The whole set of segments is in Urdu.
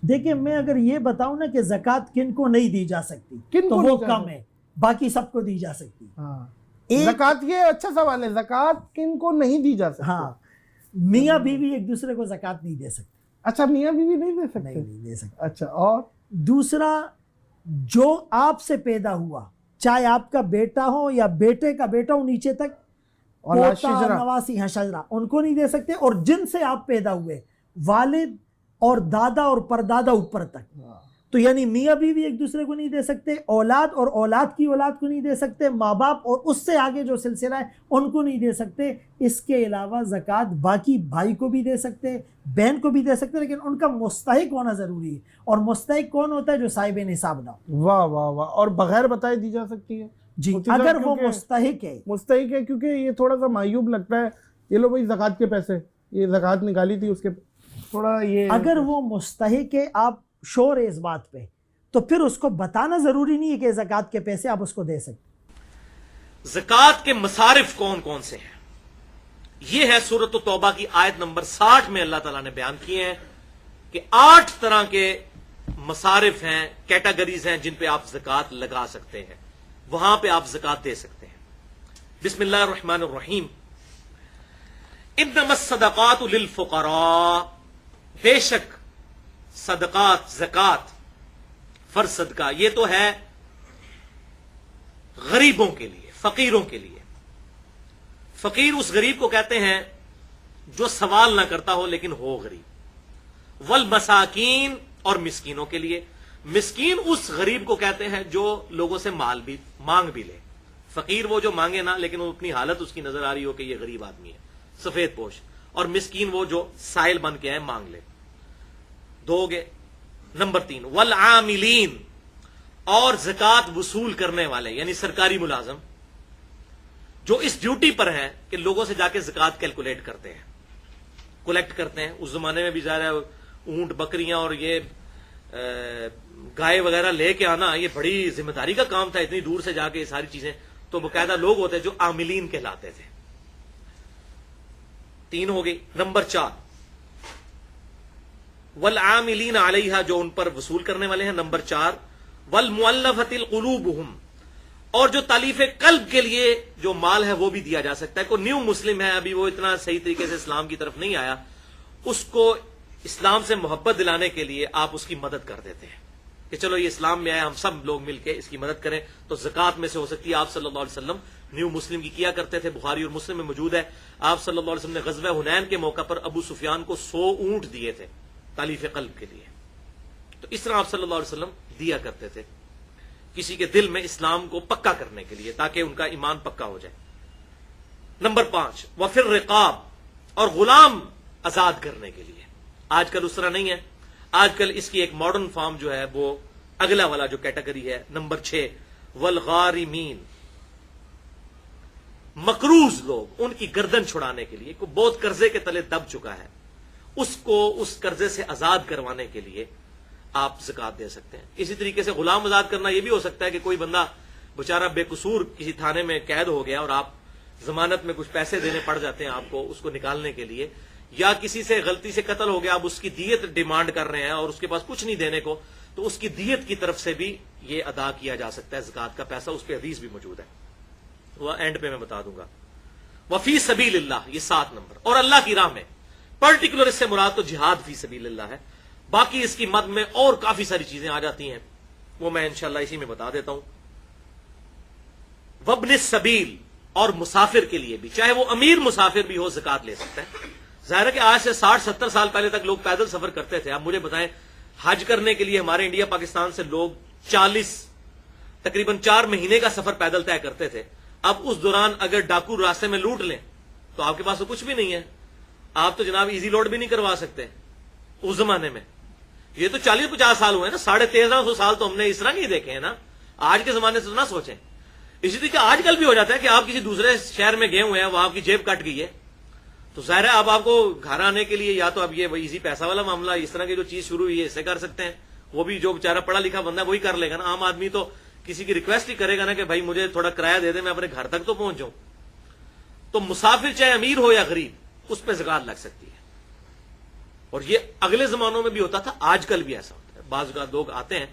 دیکھیں میں اگر یہ بتاؤں نا کہ زکوٰۃ کن کو نہیں دی جا سکتی تو وہ کم ہے، باقی سب کو دی جا سکتی۔ زکوٰۃ یہ اچھا سوال ہے، زکوٰۃ کن کو نہیں دی جا سکتی؟ ہاں، میاں بیوی ایک دوسرے کو زکوٰۃ نہیں دے سکتے۔ اچھا، میاں بیوی نہیں دے سکتے؟ نہیں دے سکتے۔ اچھا، اور دوسرا، جو آپ سے پیدا ہوا، چاہے آپ کا بیٹا ہو یا بیٹے کا بیٹا ہو، نیچے تک پوتا نواسی ہیں شجرہ، ان کو نہیں دے سکتے۔ اور جن سے آپ پیدا ہوئے، والد اور دادا اور پردادا اوپر تک، تو یعنی میاں بیوی ایک دوسرے کو نہیں دے سکتے، اولاد اور اولاد کی اولاد کو نہیں دے سکتے، ماں باپ اور اس سے آگے جو سلسلہ ہے ان کو نہیں دے سکتے۔ اس کے علاوہ زکوٰۃ باقی بھائی کو بھی دے سکتے، بہن کو بھی دے سکتے، لیکن ان کا مستحق ہونا ضروری ہے۔ اور مستحق کون ہوتا ہے؟ جو صاحب نصاب نہ ہو۔ واہ واہ واہ! اور بغیر بتائے دی جا سکتی ہے؟ جی، اگر وہ مستحق ہے۔ مستحق ہے، کیونکہ یہ تھوڑا سا معیوب لگتا ہے، یہ لو بھائی زکوٰۃ کے پیسے، یہ زکوٰۃ نکالی تھی اس کے، تھوڑا یہ اگر وہ مستحق ہے، آپ شور ہے اس بات پہ، تو پھر اس کو بتانا ضروری نہیں ہے کہ زکوٰۃ کے پیسے آپ اس کو دے سکتے۔ زکوٰۃ کے مصارف کون کون سے ہیں؟ یہ ہے سورۃ التوبہ کی آیت نمبر 60 میں اللہ تعالیٰ نے بیان کیے ہیں کہ 8 طرح کے مصارف ہیں، کیٹیگریز ہیں جن پہ آپ زکوٰۃ لگا سکتے ہیں، وہاں پہ آپ زکوٰۃ دے سکتے ہیں۔ بسم اللہ الرحمن الرحیم۔ انما الصدقات للفقراء، بے شک صدقات، زکوٰۃ، فرض صدقہ، یہ تو ہے غریبوں کے لیے، فقیروں کے لیے۔ فقیر اس غریب کو کہتے ہیں جو سوال نہ کرتا ہو لیکن ہو غریب۔ والمساکین، اور مسکینوں کے لیے۔ مسکین اس غریب کو کہتے ہیں جو لوگوں سے مال بھی مانگ بھی لے۔ فقیر وہ جو مانگے نہ، لیکن وہ اپنی حالت اس کی نظر آ رہی ہو کہ یہ غریب آدمی ہے، سفید پوش۔ اور مسکین وہ جو سائل بن کے آئے، مانگ لے، دو گے۔ نمبر 3، والعاملین، اور زکوٰۃ وصول کرنے والے، یعنی سرکاری ملازم جو اس ڈیوٹی پر ہیں کہ لوگوں سے جا کے زکوٰۃ کیلکولیٹ کرتے ہیں، کلیکٹ کرتے ہیں۔ اس زمانے میں بھی ظاہر ہے اونٹ، بکریاں اور یہ گائے وغیرہ لے کے آنا یہ بڑی ذمہ داری کا کام تھا، اتنی دور سے جا کے یہ ساری چیزیں، تو باقاعدہ لوگ ہوتے جو عاملین کہلاتے تھے۔ 3 ہو گئی۔ نمبر 4، والعاملین علیہا، جو ان پر وصول کرنے والے ہیں۔ نمبر 4، والمؤلفۃ القلوبہم، اور جو تالیف قلب کے لیے جو مال ہے وہ بھی دیا جا سکتا ہے۔ کوئی نیو مسلم ہے، ابھی وہ اتنا صحیح طریقے سے اسلام کی طرف نہیں آیا، اس کو اسلام سے محبت دلانے کے لیے آپ اس کی مدد کر دیتے ہیں کہ چلو یہ اسلام میں آیا، ہم سب لوگ مل کے اس کی مدد کریں، تو زکوٰۃ میں سے ہو سکتی ہے۔ آپ صلی اللہ علیہ وسلم نیو مسلم کی کیا کرتے تھے، بخاری اور مسلم میں موجود ہے۔ آپ صلی اللہ علیہ وسلم نے غزوہ حنین کے موقع پر ابو سفیان کو 100 اونٹ دیے تھے تالیف قلب کے لیے۔ تو اس طرح آپ صلی اللہ علیہ وسلم دیا کرتے تھے کسی کے دل میں اسلام کو پکا کرنے کے لیے، تاکہ ان کا ایمان پکا ہو جائے۔ نمبر 5، وفی الرقاب، اور غلام آزاد کرنے کے لیے۔ آج کل اس طرح نہیں ہے، آج کل اس کی ایک ماڈرن فارم جو ہے وہ اگلا والا جو کیٹیگری ہے۔ نمبر 6، والغارمین، مقروض لوگ، ان کی گردن چھڑانے کے لیے، کوئی بہت قرضے کے تلے دب چکا ہے، اس کو اس قرضے سے آزاد کروانے کے لیے آپ زکوٰۃ دے سکتے ہیں۔ اسی طریقے سے غلام آزاد کرنا یہ بھی ہو سکتا ہے کہ کوئی بندہ بیچارہ بے قصور کسی تھانے میں قید ہو گیا اور آپ ضمانت میں کچھ پیسے دینے پڑ جاتے ہیں آپ کو اس کو نکالنے کے لیے، یا کسی سے غلطی سے قتل ہو گیا، آپ اس کی دیت ڈیمانڈ کر رہے ہیں اور اس کے پاس کچھ نہیں دینے کو، تو اس کی دیت کی طرف سے بھی یہ ادا کیا جا سکتا ہے زکوٰۃ کا پیسہ۔ اس پہ حدیث بھی موجود ہے، وہ اینڈ پہ میں بتا دوں گا۔ وفی سبیل اللہ، یہ 7 نمبر، اور اللہ کی راہ میں، پرٹیکولر اس سے مراد تو جہاد فی سبیل اللہ ہے، باقی اس کی مد میں اور کافی ساری چیزیں آ جاتی ہیں، وہ میں انشاءاللہ اسی میں بتا دیتا ہوں۔ وابن السبیل، اور مسافر کے لیے بھی، چاہے وہ امیر مسافر بھی ہو، زکوٰۃ لے سکتا ہے۔ ظاہر ہے کہ آج سے 60-70 سال پہلے تک لوگ پیدل سفر کرتے تھے۔ اب مجھے بتائیں، حج کرنے کے لیے ہمارے انڈیا پاکستان سے لوگ تقریباً 4 مہینے کا سفر پیدل طے کرتے تھے۔ اب اس دوران اگر ڈاکو راستے میں لوٹ لیں تو آپ کے پاس تو کچھ بھی نہیں ہے، آپ تو جناب ایزی لوڈ بھی نہیں کروا سکتے اس زمانے میں۔ یہ تو 40-50 سال ہوئے نا، 1350 سال تو ہم نے اس طرح نہیں دیکھے ہیں نا، آج کے زمانے سے تو نہ سوچیں۔ اسی طریقے آج کل بھی ہو جاتا ہے کہ آپ کسی دوسرے شہر میں گئے ہوئے ہیں، وہاں آپ کی جیب کٹ گئی ہے، تو ظاہر ہے اب آپ کو گھر آنے کے لیے یا تو اب یہ ایزی پیسہ والا معاملہ، اس طرح کی جو چیز شروع ہوئی ہے اسے کر سکتے ہیں، وہ بھی جو بیچارہ پڑھا لکھا بندہ ہے وہی کر لے گا نا۔ عام آدمی تو کسی کی ریکویسٹ ہی کرے گا نا کہ بھائی مجھے تھوڑا کرایہ دے دے، میں اپنے گھر تک تو پہنچ جاؤں۔ تو مسافر چاہے امیر ہو یا غریب، اس پہ زکوٰۃ لگ سکتی ہے۔ اور یہ اگلے زمانوں میں بھی ہوتا تھا، آج کل بھی ایسا ہوتا ہے. بعض اوقات لوگ آتے ہیں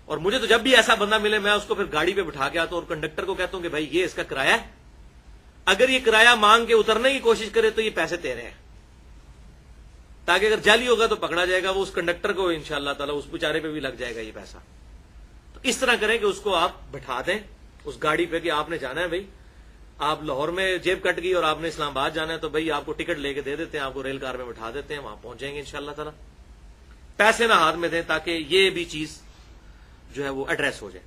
اور مجھے تو جب بھی ایسا بندہ ملے میں اس کو پھر گاڑی پہ بٹھا کے آتا ہوں اور کنڈکٹر کو کہتا ہوں کہ بھائی یہ اس کا کرایہ ہے، اگر یہ کرایہ مانگ کے اترنے کی کوشش کرے تو یہ پیسے تیرے ہیں، تاکہ اگر جعلی ہوگا تو پکڑا جائے گا، وہ اس کنڈکٹر کو انشاءاللہ تعالی اس بیچارے پہ بھی لگ جائے گا یہ پیسہ. تو اس طرح کریں کہ اس کو آپ بٹھا دیں اس گاڑی پہ کہ آپ نے جانا ہے بھائی، آپ لاہور میں جیب کٹ گئی اور آپ نے اسلام آباد جانا ہے تو بھائی آپ کو ٹکٹ لے کے دے دیتے ہیں، آپ کو ریل کار میں بٹھا دیتے ہیں، وہاں پہنچ جائیں گے انشاءاللہ تعالی. پیسے نہ ہاتھ میں دیں تاکہ یہ بھی چیز جو ہے وہ ایڈریس ہو جائے.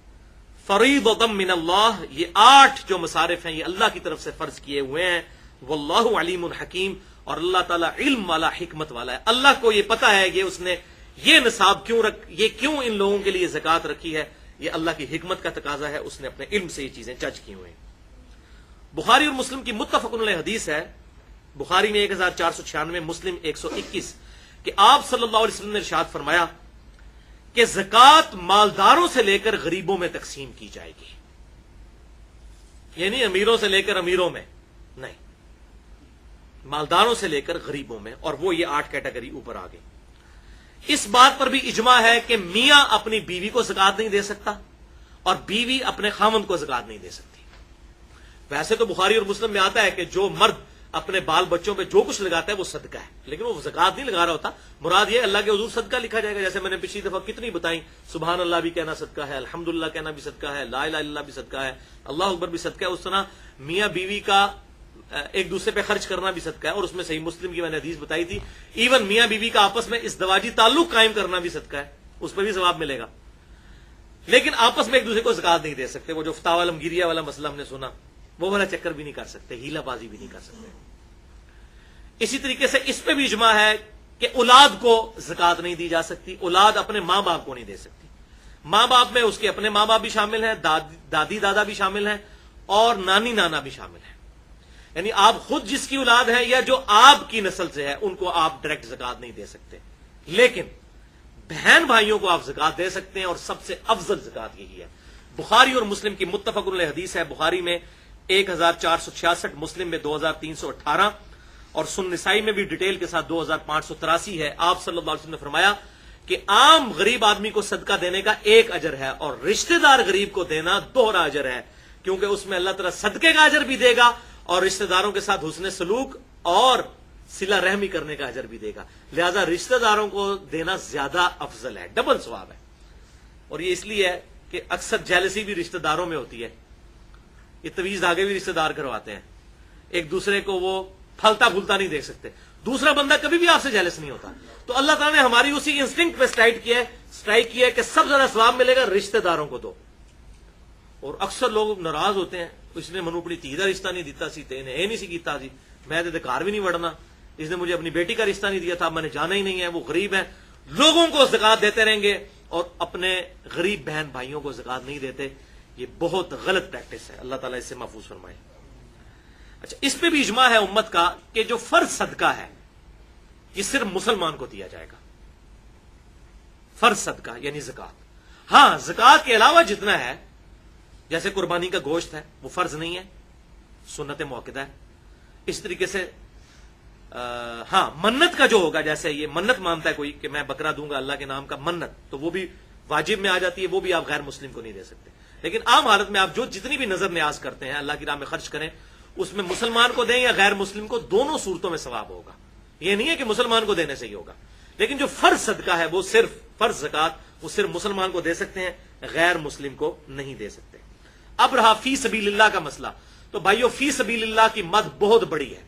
فریضۃ من اللہ، یہ 8 جو مصارف ہیں یہ اللہ کی طرف سے فرض کیے ہوئے ہیں. واللہ علیم حکیم، اور اللہ تعالیٰ علم والا حکمت والا ہے. اللہ کو یہ پتا ہے کہ اس نے یہ نصاب کیوں ان لوگوں کے لیے زکوٰۃ رکھی ہے، یہ اللہ کی حکمت کا تقاضا ہے، اس نے اپنے علم سے یہ چیزیں جج کی ہوئے ہیں. بخاری اور مسلم کی متفق علیہ حدیث ہے، بخاری میں 1496، مسلم 121، کہ آپ صلی اللہ علیہ وسلم نے ارشاد فرمایا کہ زکوٰۃ مالداروں سے لے کر غریبوں میں تقسیم کی جائے گی. یعنی امیروں سے لے کر امیروں میں نہیں، مالداروں سے لے کر غریبوں میں، اور وہ یہ 8 کیٹیگری اوپر آ گئی. اس بات پر بھی اجماع ہے کہ میاں اپنی بیوی کو زکوٰۃ نہیں دے سکتا اور بیوی اپنے خاوند کو زکوٰۃ نہیں دے سکتی. ویسے تو بخاری اور مسلم میں آتا ہے کہ جو مرد اپنے بال بچوں پہ جو کچھ لگاتا ہے وہ صدقہ ہے، لیکن وہ زکوٰۃ نہیں لگا رہا ہوتا. مراد یہ اللہ کے حضور صدقہ لکھا جائے گا، جیسے میں نے پچھلی دفعہ کتنی بتائیں، سبحان اللہ بھی کہنا صدقہ ہے، الحمدللہ کہنا بھی صدقہ ہے، لا الہ الا اللہ بھی صدقہ ہے، اللہ اکبر بھی صدقہ ہے. اس طرح میاں بیوی کا ایک دوسرے پہ خرچ کرنا بھی صدقہ ہے، اور اس میں صحیح مسلم کی میں نے حدیث بتائی تھی، ایون میاں بیوی کا آپس میں ازدواجی تعلق قائم کرنا بھی صدقہ ہے، اس پہ بھی ثواب ملے گا. لیکن آپس میں ایک دوسرے کو زکوٰۃ نہیں دے سکتے. وہ جو فتاوی علمگیریہ والا مسئلہ ہم نے سنا، وہ والا چکر بھی نہیں کر سکتے، ہیلا بازی بھی نہیں کر سکتے. اسی طریقے سے اس پہ بھی اجماع ہے کہ اولاد کو زکوٰۃ نہیں دی جا سکتی، اولاد اپنے ماں باپ کو نہیں دے سکتی. ماں باپ میں اس کے اپنے ماں باپ بھی شامل ہیں، دادی دادا بھی شامل ہیں، اور نانی نانا بھی شامل ہیں. یعنی آپ خود جس کی اولاد ہے یا جو آپ کی نسل سے ہے ان کو آپ ڈائریکٹ زکوٰۃ نہیں دے سکتے، لیکن بہن بھائیوں کو آپ زکوٰۃ دے سکتے ہیں، اور سب سے افضل زکوٰۃ یہی ہے. بخاری اور مسلم کی متفق علیہ حدیث ہے، بخاری میں 1466، مسلم میں 2318، اور سنن نسائی میں بھی ڈیٹیل کے ساتھ 2583 ہے. آپ صلی اللہ علیہ وسلم نے فرمایا کہ عام غریب آدمی کو صدقہ دینے کا 1 اجر ہے، اور رشتہ دار غریب کو دینا 2 اجر ہے، کیونکہ اس میں اللہ تعالیٰ صدقے کا اجر بھی دے گا اور رشتہ داروں کے ساتھ حسن سلوک اور صلہ رحمی کرنے کا اجر بھی دے گا. لہذا رشتہ داروں کو دینا زیادہ افضل ہے، ڈبل ثواب ہے. اور یہ اس لیے ہے کہ اکثر جیلسی بھی رشتہ داروں میں ہوتی ہے. یہ طویز دھاگے بھی رشتہ دار کرواتے ہیں، ایک دوسرے کو وہ پھلتا پھولتا نہیں دیکھ سکتے. دوسرا بندہ کبھی بھی آپ سے جیلس نہیں ہوتا. تو اللہ تعالیٰ نے ہماری اسی انسٹنکٹ پہ اسٹرائک کیا ہے کہ سب زیادہ ثواب ملے گا رشتہ داروں کو دو. اور اکثر لوگ ناراض ہوتے ہیں، اس نے منو اپنی دھی کا رشتہ نہیں دیتا سی، تے یہ نہیں سی کیتا جی، میں تے گھر بھی نہیں وڑنا، اس نے مجھے اپنی بیٹی کا رشتہ نہیں دیا تھا، میں نے جانا ہی نہیں ہے، وہ غریب ہے. لوگوں کو زکوٰۃ دیتے رہیں گے اور اپنے غریب بہن بھائیوں کو زکوٰۃ نہیں دیتے. یہ بہت غلط پریکٹس ہے، اللہ تعالیٰ اس سے محفوظ فرمائے. اچھا، اس پہ بھی اجماع ہے امت کا کہ جو فرض صدقہ ہے یہ صرف مسلمان کو دیا جائے گا. فرض صدقہ یعنی زکوٰۃ. ہاں، زکوٰۃ کے علاوہ جتنا ہے، جیسے قربانی کا گوشت ہے وہ فرض نہیں ہے، سنت موقدہ ہے. اس طریقے سے ہاں، منت کا جو ہوگا، جیسے یہ منت مانتا ہے کوئی کہ میں بکرا دوں گا اللہ کے نام کا، منت، تو وہ بھی واجب میں آ جاتی ہے، وہ بھی آپ غیر مسلم کو نہیں دے سکتے. لیکن عام حالت میں آپ جو جتنی بھی نظر نیاز کرتے ہیں اللہ کی راہ میں خرچ کریں، اس میں مسلمان کو دیں یا غیر مسلم کو، دونوں صورتوں میں ثواب ہوگا. یہ نہیں ہے کہ مسلمان کو دینے سے ہی ہوگا. لیکن جو فرض صدقہ ہے وہ صرف فرض زکوٰۃ وہ صرف مسلمان کو دے سکتے ہیں، غیر مسلم کو نہیں دے سکتے. اب رہا فی سبیل اللہ کا مسئلہ. تو بھائیو، فی سبیل اللہ کی مد بہت بڑی ہے.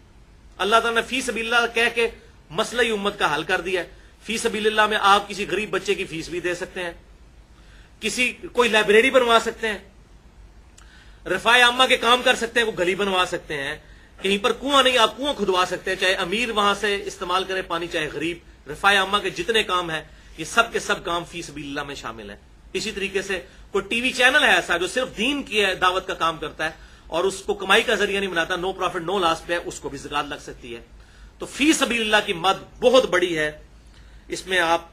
اللہ تعالیٰ نے فی سبیل اللہ کہہ کے مسئلہ ہی امت کا حل کر دیا ہے. فی سبیل اللہ میں آپ کسی غریب بچے کی فیس بھی دے سکتے ہیں، کوئی لائبریری بنوا سکتے ہیں، رفاع عامہ کے کام کر سکتے ہیں، وہ گلی بنوا سکتے ہیں، کہیں پر کنواں نہیں آپ کنواں کھدوا سکتے ہیں، چاہے امیر وہاں سے استعمال کرے پانی چاہے غریب. رفاع عامہ کے جتنے کام ہیں یہ سب کے سب کام فی سبیل اللہ میں شامل ہیں. اسی طریقے سے کوئی ٹی وی چینل ہے ایسا جو صرف دین کی دعوت کا کام کرتا ہے اور اس کو کمائی کا ذریعہ نہیں بناتا، نو پروفٹ نو لاس پہ، اس کو بھی زکوٰۃ لگ سکتی ہے. تو فی سبیل اللہ کی مد بہت بڑی ہے. اس میں آپ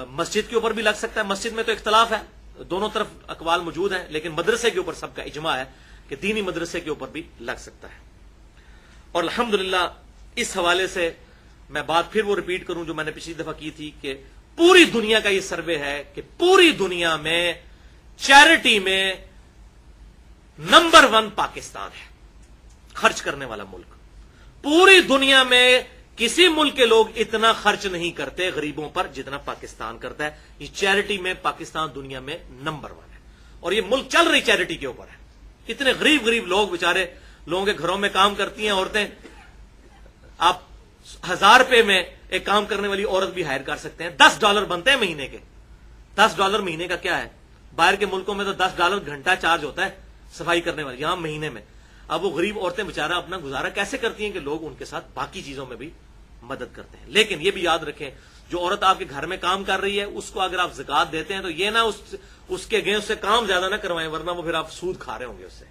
مسجد کے اوپر بھی لگ سکتا ہے. مسجد میں تو اختلاف ہے، دونوں طرف اقوال موجود ہیں، لیکن مدرسے کے اوپر سب کا اجماع ہے کہ دینی مدرسے کے اوپر بھی لگ سکتا ہے. اور الحمدللہ اس حوالے سے میں بات پھر وہ ریپیٹ کروں جو میں نے پچھلی دفعہ کی تھی کہ پوری دنیا کا یہ سروے ہے کہ پوری دنیا میں چیریٹی میں نمبر 1 پاکستان ہے، خرچ کرنے والا ملک۔ پوری دنیا میں کسی ملک کے لوگ اتنا خرچ نہیں کرتے غریبوں پر جتنا پاکستان کرتا ہے۔ یہ چیریٹی میں پاکستان دنیا میں نمبر 1 ہے، اور یہ ملک چل رہی چیریٹی کے اوپر ہے۔ اتنے غریب لوگ بیچارے لوگوں کے گھروں میں کام کرتی ہیں عورتیں، آپ 1000 روپے میں ایک کام کرنے والی عورت بھی ہائر کر سکتے ہیں، $10 بنتے ہیں مہینے کے۔ $10 مہینے کا کیا ہے؟ باہر کے ملکوں میں تو $10 گھنٹہ چارج ہوتا ہے صفائی کرنے والی، یہاں مہینے میں۔ اب وہ غریب عورتیں بیچارہ اپنا گزارا کیسے کرتی ہیں کہ لوگ ان کے ساتھ باقی چیزوں میں بھی مدد کرتے ہیں۔ لیکن یہ بھی یاد رکھیں، جو عورت آپ کے گھر میں کام کر رہی ہے اس کو اگر آپ زکات دیتے ہیں تو یہ نہ اس کے اگینسٹ سے کام زیادہ نہ کروائیں، ورنہ وہ پھر آپ سود کھا رہے ہوں گے اس سے۔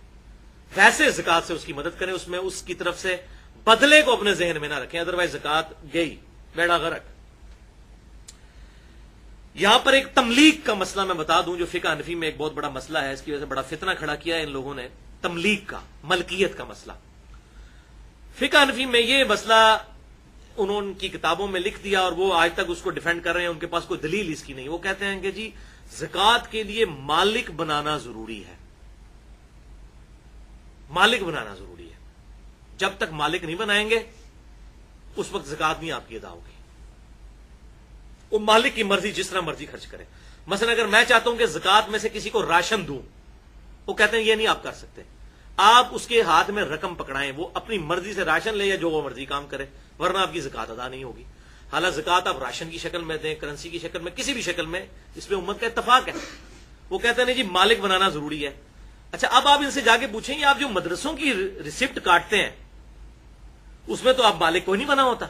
ویسے زکات سے اس کی مدد کریں، اس میں اس کی طرف سے بدلے کو اپنے ذہن میں نہ رکھیں، ادروائز زکات گئی بیڑا غرق۔ یہاں پر ایک تملیغ کا مسئلہ میں بتا دوں جو فقہ حنفی میں ایک بہت بڑا مسئلہ ہے، اس کی وجہ سے بڑا فتنہ کھڑا کیا ہے ان لوگوں نے، تملیغ کا، ملکیت کا مسئلہ۔ فقہ حنفی میں یہ مسئلہ انہوں کی کتابوں میں لکھ دیا اور وہ آج تک اس کو ڈیفینڈ کر رہے ہیں، ان کے پاس کوئی دلیل اس کی نہیں۔ وہ کہتے ہیں کہ جی زکات کے لیے مالک بنانا ضروری ہے، مالک بنانا ضروری ہے، جب تک مالک نہیں بنائیں گے اس وقت زکات نہیں آپ کی ادا ہوگی۔ وہ مالک کی مرضی، جس طرح مرضی خرچ کرے۔ مثلا اگر میں چاہتا ہوں کہ زکات میں سے کسی کو راشن دوں، وہ کہتے ہیں یہ نہیں آپ کر سکتے، آپ اس کے ہاتھ میں رقم پکڑائیں، وہ اپنی مرضی سے راشن لے یا جو وہ مرضی کام کرے، ورنہ آپ کی زکات ادا نہیں ہوگی۔ حالانکہ زکات آپ راشن کی شکل میں دیں، کرنسی کی شکل میں، کسی بھی شکل میں، اس پہ امت کا اتفاق ہے۔ وہ کہتے ہیں نہیں جی مالک بنانا ضروری ہے۔ اچھا اب آپ ان سے جا کے پوچھیں گے آپ جو مدرسوں کی ریسیپٹ کاٹتے ہیں اس میں تو آپ مالک کوئی نہیں بنا ہوتا۔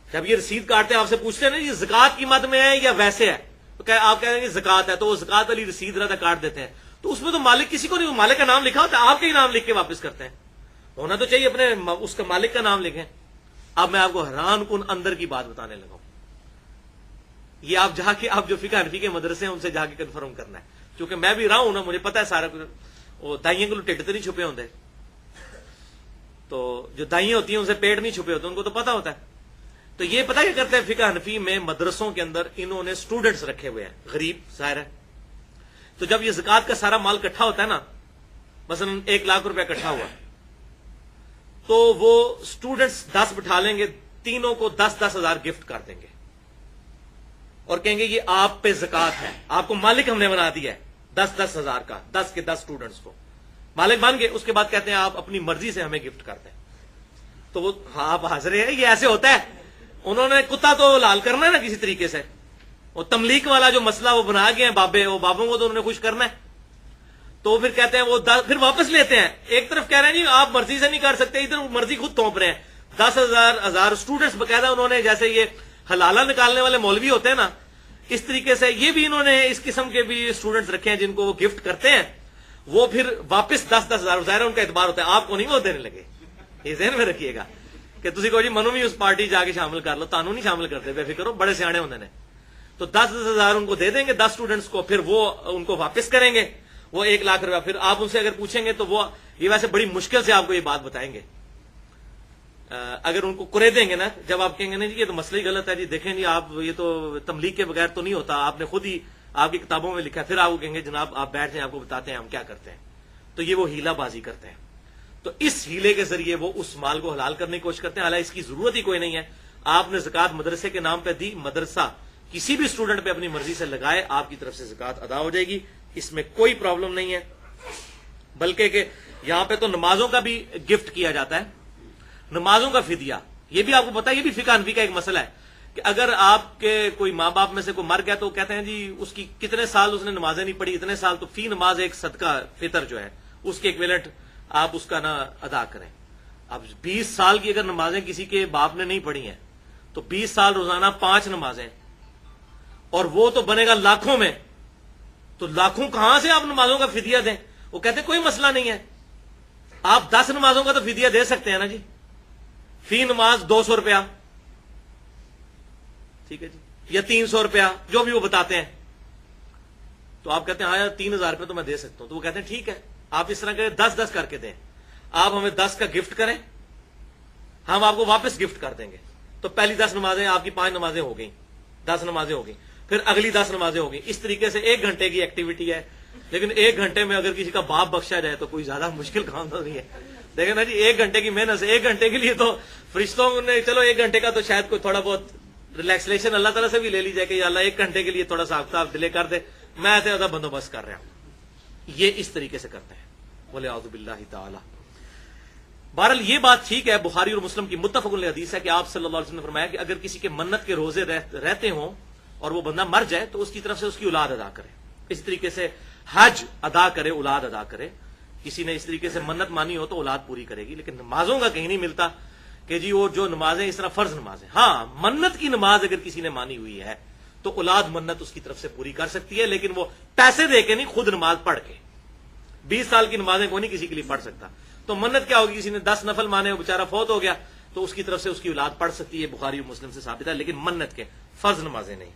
جب یہ رسید کاٹتے ہیں آپ سے پوچھتے ہیں نا یہ زکات کی مد میں ہے یا ویسے ہے، تو آپ کہہ رہے ہیں کہ زکات ہے، تو وہ زکات والی رسید رہتا کاٹ دیتے ہیں، تو اس میں تو مالک کسی کو نہیں، مالک کا نام لکھا ہوتا ہے، آپ کا ہی نام لکھ کے واپس کرتے ہیں۔ ہونا تو چاہیے اپنے اس کا مالک کا نام لکھیں۔ اب میں آپ کو حیران کن اندر کی بات بتانے لگا ہوں، یہ آپ جا کے آپ جو فقہ حنفی کے مدرسے ہیں ان سے جا کے کنفرم کرنا ہے، کیونکہ میں بھی رہا ہوں نا، مجھے پتا ہے سارا کچھ۔ وہ دائیں کو ٹھڈ تو نہیں چھپے ہوتے، تو جو دائیں ہوتی ہیں ان سے پیٹ نہیں چھپے ہوتے، ان کو تو پتا ہوتا ہے۔ تو یہ پتا کیا کرتے ہیں فقہ حنفی میں مدرسوں کے اندر انہوں نے اسٹوڈنٹس رکھے ہوئے ہیں، غریب ظاہر ہے، تو جب یہ زکات کا سارا مال اکٹھا ہوتا ہے نا، مثلا 1 لاکھ روپے اکٹھا ہوا، تو وہ اسٹوڈنٹس 10 بٹھا لیں گے، تینوں کو 10-10 ہزار گفٹ کر دیں گے اور کہیں گے یہ آپ پہ زکات ہے، آپ کو مالک ہم نے بنا دیا ہے 10-10 ہزار کا، 10 کے 10 اسٹوڈنٹس کو مالک بن گئے۔ اس کے بعد کہتے ہیں آپ اپنی مرضی سے ہمیں گفٹ کرتے ہیں، تو وہ آپ حاضر ہیں، یہ ایسے ہوتا ہے۔ انہوں نے کتا تو لال کرنا ہے نا کسی طریقے سے، وہ تملیغ والا جو مسئلہ وہ بنا گئے ہیں بابے، وہ بابوں کو تو انہوں نے خوش کرنا ہے، تو پھر کہتے ہیں وہ پھر واپس لیتے ہیں۔ ایک طرف کہہ رہے ہیں جی آپ مرضی سے نہیں کر سکتے، ادھر مرضی خود تھوپ رہے ہیں۔ 10,000 اسٹوڈنٹس باقاعدہ انہوں نے، جیسے یہ حلالہ نکالنے والے مولوی ہوتے ہیں نا، اس طریقے سے یہ بھی انہوں نے اس قسم کے بھی اسٹوڈنٹس رکھے ہیں جن کو وہ گفٹ کرتے ہیں، وہ پھر واپس 10-10 ہزار، ظاہر ان کا اعتبار ہوتا ہے، آپ کو نہیں وہ دینے لگے۔ یہ ذہن میں رکھیے گا کہ تسی کو جی منو بھی اس پارٹی جا کے شامل کر لو، تانوں نہیں شامل کرتے، بے فکر ہو، بڑے سیانے ہوندے نے۔ تو 10-10 ہزار ان کو دے دیں گے 10 اسٹوڈنٹس کو، پھر وہ ان کو واپس کریں گے وہ 1 لاکھ روپیہ۔ پھر آپ ان سے اگر پوچھیں گے تو وہ یہ ویسے بڑی مشکل سے آپ کو یہ بات بتائیں گے، اگر ان کو کرے دیں گے نا، جب آپ کہیں گے نا جی یہ تو مسئلہ ہی غلط ہے، جی دیکھیں جی آپ یہ تو تملیغ کے بغیر تو نہیں ہوتا، آپ نے خود ہی آپ کی کتابوں میں لکھا ہے، پھر آپ کو کہیں گے جناب آپ بیٹھ جائیں، آپ کو بتاتے ہیں ہم کیا کرتے ہیں۔ تو یہ وہ ہیلا بازی کرتے ہیں، تو اس ہیلے کے ذریعے وہ اس مال کو حلال کرنے کی کوشش کرتے ہیں، حالانکہ اس کی ضرورت ہی کوئی نہیں ہے۔ آپ نے زکات مدرسے کے نام پہ دی، مدرسہ کسی بھی اسٹوڈنٹ پہ اپنی مرضی سے لگائے، آپ کی طرف سے زکات ادا ہو جائے گی، اس میں کوئی پرابلم نہیں ہے۔ بلکہ کہ یہاں پہ تو نمازوں کا بھی گفٹ کیا جاتا ہے، نمازوں کا فدیہ، یہ بھی آپ کو پتا ہے، یہ بھی فقہ حنفی کا ایک مسئلہ ہے کہ اگر آپ کے کوئی ماں باپ میں سے کوئی مر گیا تو کہتے ہیں جی اس کی کتنے سال اس نے نمازیں نہیں پڑھی، اتنے سال، تو فی نماز ایک صدقہ فطر جو ہے اس کے ایکویلنٹ آپ اس کا نہ ادا کریں۔ اب 20 سال کی اگر نمازیں کسی کے باپ نے نہیں پڑھی ہیں تو 20 سال روزانہ 5 نمازیں، اور وہ تو بنے گا لاکھوں میں، تو لاکھوں کہاں سے آپ نمازوں کا فدیہ دیں؟ وہ کہتے ہیں کوئی مسئلہ نہیں ہے، آپ 10 نمازوں کا تو فدیہ دے سکتے ہیں نا جی، فی نماز 200 روپیہ، ٹھیک ہے جی، یا 300 روپیہ، جو بھی وہ بتاتے ہیں۔ تو آپ کہتے ہیں ہاں 3,000 روپے تو میں دے سکتا ہوں، تو وہ کہتے ہیں ٹھیک ہے آپ اس طرح کریں 10-10 کر کے دیں، آپ ہمیں 10 کا گفٹ کریں، ہم آپ کو واپس گفٹ کر دیں گے، تو پہلی 10 نمازیں آپ کی 5 نمازیں ہو گئیں، 10 نمازیں ہو گئیں، پھر اگلی 10 نمازیں ہو گئیں. اس طریقے سے 1 گھنٹے کی ایکٹیویٹی ہے. لیکن 1 گھنٹے میں اگر کسی کا باپ بخشا جائے تو کوئی زیادہ مشکل کام تو نہیں ہے. دیکھیں نا جی، 1 گھنٹے کی محنت سے 1 گھنٹے کے لیے تو فرشتوں نے چلو 1 گھنٹے کا تو شاید کوئی تھوڑا بہت ریلیکسیشن اللہ تعالیٰ سے بھی لے لی جائے کہ یا اللہ 1 گھنٹے کے لیے تھوڑا سا آپ ڈیلے کر دے، میں ایسے زیادہ بندوبست کر رہا ہوں. یہ اس طریقے سے کرتے ہیں. بولے اعوذ باللہ تعالی. بہرحال یہ بات ٹھیک ہے، بخاری اور مسلم کی متفق علیہ حدیث ہے کہ آپ صلی اللہ علیہ وسلم نے فرمایا کہ اگر کسی کے منت کے روزے رہتے ہوں اور وہ بندہ مر جائے تو اس کی طرف سے اس کی اولاد ادا کرے. اس طریقے سے حج ادا کرے، اولاد ادا کرے. کسی نے اس طریقے سے منت مانی ہو تو اولاد پوری کرے گی. لیکن نمازوں کا کہیں نہیں ملتا کہ جی وہ جو نمازیں اس طرح فرض نمازیں. ہاں، منت کی نماز اگر کسی نے مانی ہوئی ہے تو اولاد منت اس کی طرف سے پوری کر سکتی ہے، لیکن وہ پیسے دے کے نہیں، خود نماز پڑھ کے. 20 سال کی نمازیں کوئی نہیں کسی کے لیے پڑھ سکتا. تو منت کیا ہوگی؟ کسی نے 10 نفل مانے، وہ بیچارہ فوت ہو گیا تو اس کی طرف سے اس کی اولاد پڑھ سکتی ہے. بخاری و مسلم سے ثابت ہے، لیکن منت کے فرض نمازیں نہیں.